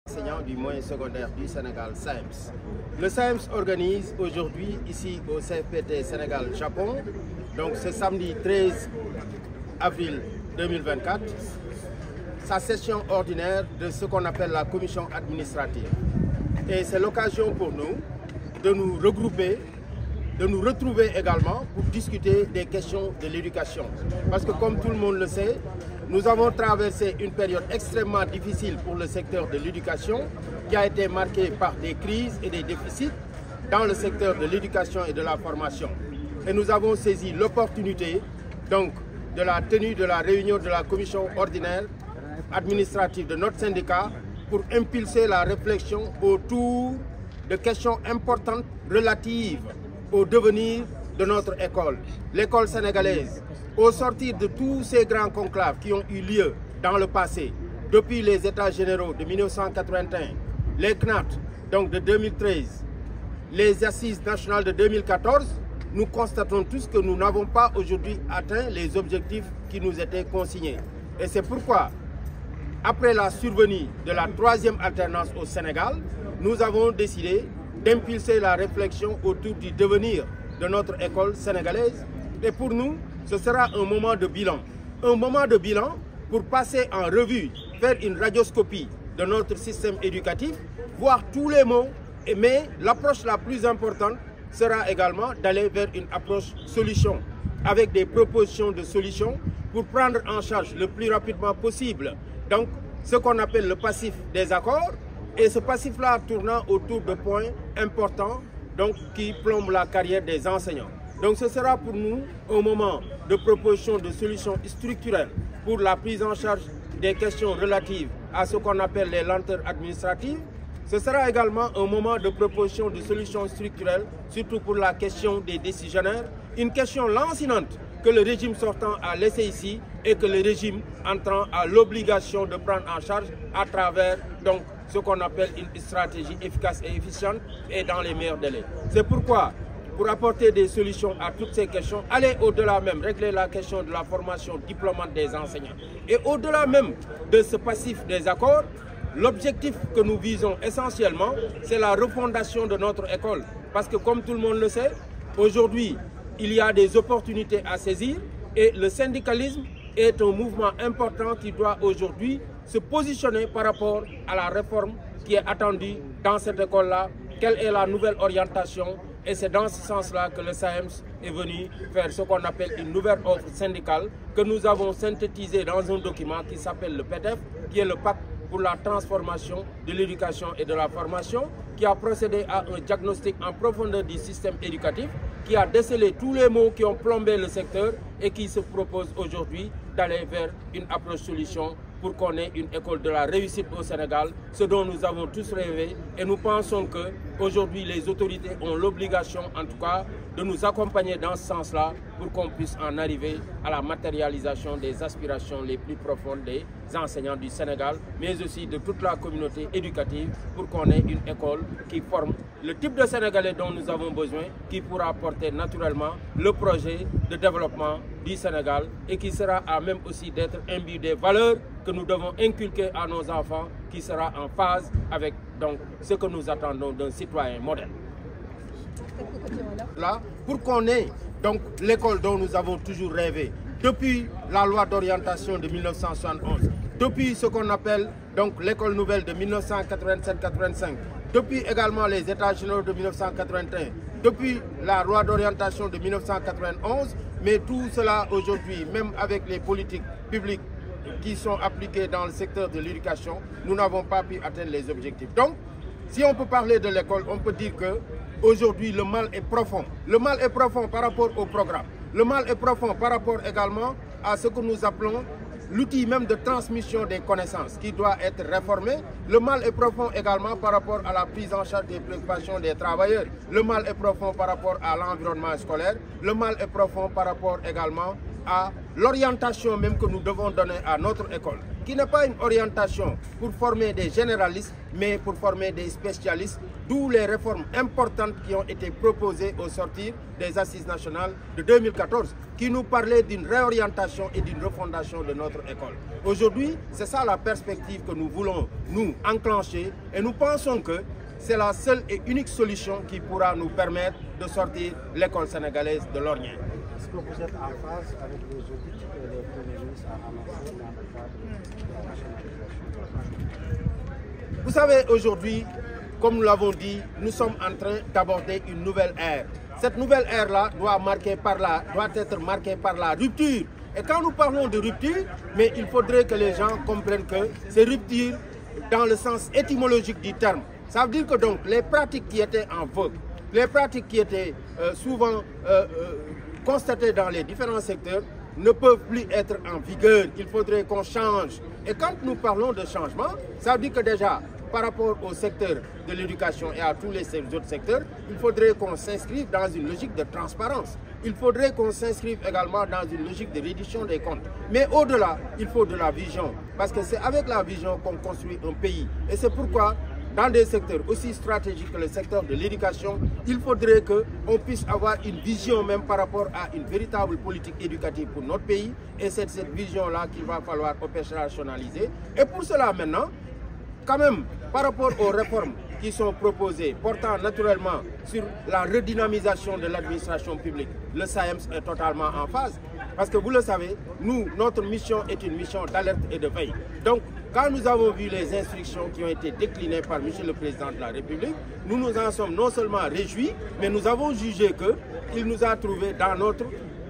Enseignants du moyen secondaire du Sénégal, SAEMS. Le SAEMS organise aujourd'hui, ici au CFPT Sénégal-Japon, donc ce samedi 13 avril 2024, sa session ordinaire de ce qu'on appelle la commission administrative. Et c'est l'occasion pour nous de nous regrouper, de nous retrouver également pour discuter des questions de l'éducation. Parce que comme tout le monde le sait, nous avons traversé une période extrêmement difficile pour le secteur de l'éducation qui a été marquée par des crises et des déficits dans le secteur de l'éducation et de la formation. Et nous avons saisi l'opportunité donc de la tenue de la réunion de la commission ordinaire administrative de notre syndicat pour impulser la réflexion autour de questions importantes relatives au devenir de notre école, l'école sénégalaise. Au sortir de tous ces grands conclaves qui ont eu lieu dans le passé, depuis les États généraux de 1981, les CNAT donc de 2013, les Assises nationales de 2014, nous constatons tous que nous n'avons pas aujourd'hui atteint les objectifs qui nous étaient consignés. Et c'est pourquoi, après la survenue de la troisième alternance au Sénégal, nous avons décidé d'impulser la réflexion autour du devenir de notre école sénégalaise. Et pour nous, ce sera un moment de bilan. Un moment de bilan pour passer en revue, faire une radioscopie de notre système éducatif, voir tous les mots, mais l'approche la plus importante sera également d'aller vers une approche solution, avec des propositions de solutions pour prendre en charge le plus rapidement possible donc ce qu'on appelle le passif des accords, et ce passif-là tournant autour de points importants donc, qui plombent la carrière des enseignants. Donc ce sera pour nous un moment de proposition de solutions structurelles pour la prise en charge des questions relatives à ce qu'on appelle les lenteurs administratives. Ce sera également un moment de proposition de solutions structurelles, surtout pour la question des décisionnaires, une question lancinante que le régime sortant a laissé ici et que le régime entrant a l'obligation de prendre en charge à travers donc, ce qu'on appelle une stratégie efficace et efficiente et dans les meilleurs délais. C'est pourquoi, pour apporter des solutions à toutes ces questions, aller au-delà même, régler la question de la formation diplômante des enseignants. Et au-delà même de ce passif des accords, l'objectif que nous visons essentiellement, c'est la refondation de notre école. Parce que comme tout le monde le sait, aujourd'hui, il y a des opportunités à saisir et le syndicalisme est un mouvement important qui doit aujourd'hui se positionner par rapport à la réforme qui est attendue dans cette école-là. Quelle est la nouvelle orientation? Et c'est dans ce sens-là que le SAEMS est venu faire ce qu'on appelle une nouvelle offre syndicale que nous avons synthétisée dans un document qui s'appelle le PETEF, qui est le pacte pour la transformation de l'éducation et de la formation, qui a procédé à un diagnostic en profondeur du système éducatif, qui a décelé tous les maux qui ont plombé le secteur et qui se propose aujourd'hui d'aller vers une approche solution pour qu'on ait une école de la réussite au Sénégal, ce dont nous avons tous rêvé. Et nous pensons qu'aujourd'hui, les autorités ont l'obligation, en tout cas, de nous accompagner dans ce sens-là pour qu'on puisse en arriver à la matérialisation des aspirations les plus profondes des enseignants du Sénégal, mais aussi de toute la communauté éducative pour qu'on ait une école qui forme le type de Sénégalais dont nous avons besoin, qui pourra porter naturellement le projet de développement du Sénégal et qui sera à même aussi d'être imbu des valeurs que nous devons inculquer à nos enfants, qui sera en phase avec donc, ce que nous attendons d'un citoyen modèle. Là, pour qu'on ait donc l'école dont nous avons toujours rêvé, depuis la loi d'orientation de 1971, depuis ce qu'on appelle donc l'école nouvelle de 1987-85, depuis également les États généraux de 1981, depuis la loi d'orientation de 1991, mais tout cela aujourd'hui, même avec les politiques publiques qui sont appliquées dans le secteur de l'éducation, nous n'avons pas pu atteindre les objectifs. Donc, si on peut parler de l'école, on peut dire que aujourd'hui le mal est profond. Le mal est profond par rapport au programme. Le mal est profond par rapport également à ce que nous appelons l'outil même de transmission des connaissances qui doit être réformé. Le mal est profond également par rapport à la prise en charge des préoccupations des travailleurs. Le mal est profond par rapport à l'environnement scolaire. Le mal est profond par rapport également à l'orientation même que nous devons donner à notre école, qui n'est pas une orientation pour former des généralistes, mais pour former des spécialistes d'où les réformes importantes qui ont été proposées au sortir des Assises nationales de 2014, qui nous parlaient d'une réorientation et d'une refondation de notre école. Aujourd'hui, c'est ça la perspective que nous voulons, nous, enclencher, et nous pensons que c'est la seule et unique solution qui pourra nous permettre de sortir l'école sénégalaise de l'ornière. Est-ce que vous êtes en phase avec les audits que le Premier ministre a annoncés dans le cadre de la nationalisation? Vous savez, aujourd'hui, comme nous l'avons dit, nous sommes en train d'aborder une nouvelle ère. Cette nouvelle ère-là doit être marquée par la rupture. Et quand nous parlons de rupture, mais il faudrait que les gens comprennent que c'est rupture dans le sens étymologique du terme. Ça veut dire que donc les pratiques qui étaient en vogue, les pratiques qui étaient souvent constatées dans les différents secteurs ne peuvent plus être en vigueur. Il faudrait qu'on change. Et quand nous parlons de changement, ça veut dire que déjà, par rapport au secteur de l'éducation et à tous les autres secteurs, il faudrait qu'on s'inscrive dans une logique de transparence. Il faudrait qu'on s'inscrive également dans une logique de reddition des comptes. Mais au-delà, il faut de la vision. Parce que c'est avec la vision qu'on construit un pays. Et c'est pourquoi, dans des secteurs aussi stratégiques que le secteur de l'éducation, il faudrait qu'on puisse avoir une vision même par rapport à une véritable politique éducative pour notre pays. Et c'est cette vision-là qu'il va falloir opérationnaliser. Et pour cela maintenant, quand même, par rapport aux réformes qui sont proposées, portant naturellement sur la redynamisation de l'administration publique, le SAEMS est totalement en phase. Parce que vous le savez, nous, notre mission est une mission d'alerte et de veille. Donc, quand nous avons vu les instructions qui ont été déclinées par M. le Président de la République, nous nous en sommes non seulement réjouis, mais nous avons jugé qu'il nous a trouvés dans notre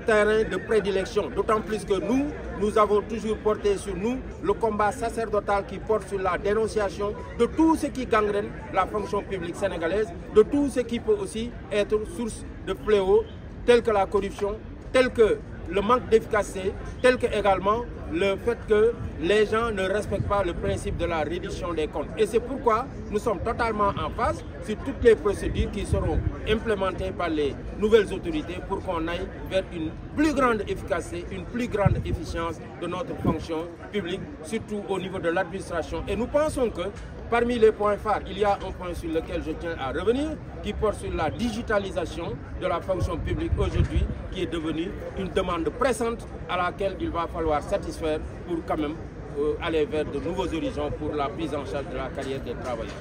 terrain de prédilection. D'autant plus que nous avons toujours porté sur nous le combat sacerdotal qui porte sur la dénonciation de tout ce qui gangrène la fonction publique sénégalaise, de tout ce qui peut aussi être source de fléaux, tels que la corruption, tel que le manque d'efficacité, tel que également le fait que les gens ne respectent pas le principe de la reddition des comptes. Et c'est pourquoi nous sommes totalement en phase sur toutes les procédures qui seront implémentées par les nouvelles autorités pour qu'on aille vers une plus grande efficacité, une plus grande efficience de notre fonction publique, surtout au niveau de l'administration. Et nous pensons que parmi les points phares, il y a un point sur lequel je tiens à revenir, qui porte sur la digitalisation de la fonction publique aujourd'hui, qui est devenue une demande pressante à laquelle il va falloir satisfaire pour quand même aller vers de nouveaux horizons pour la prise en charge de la carrière des travailleurs.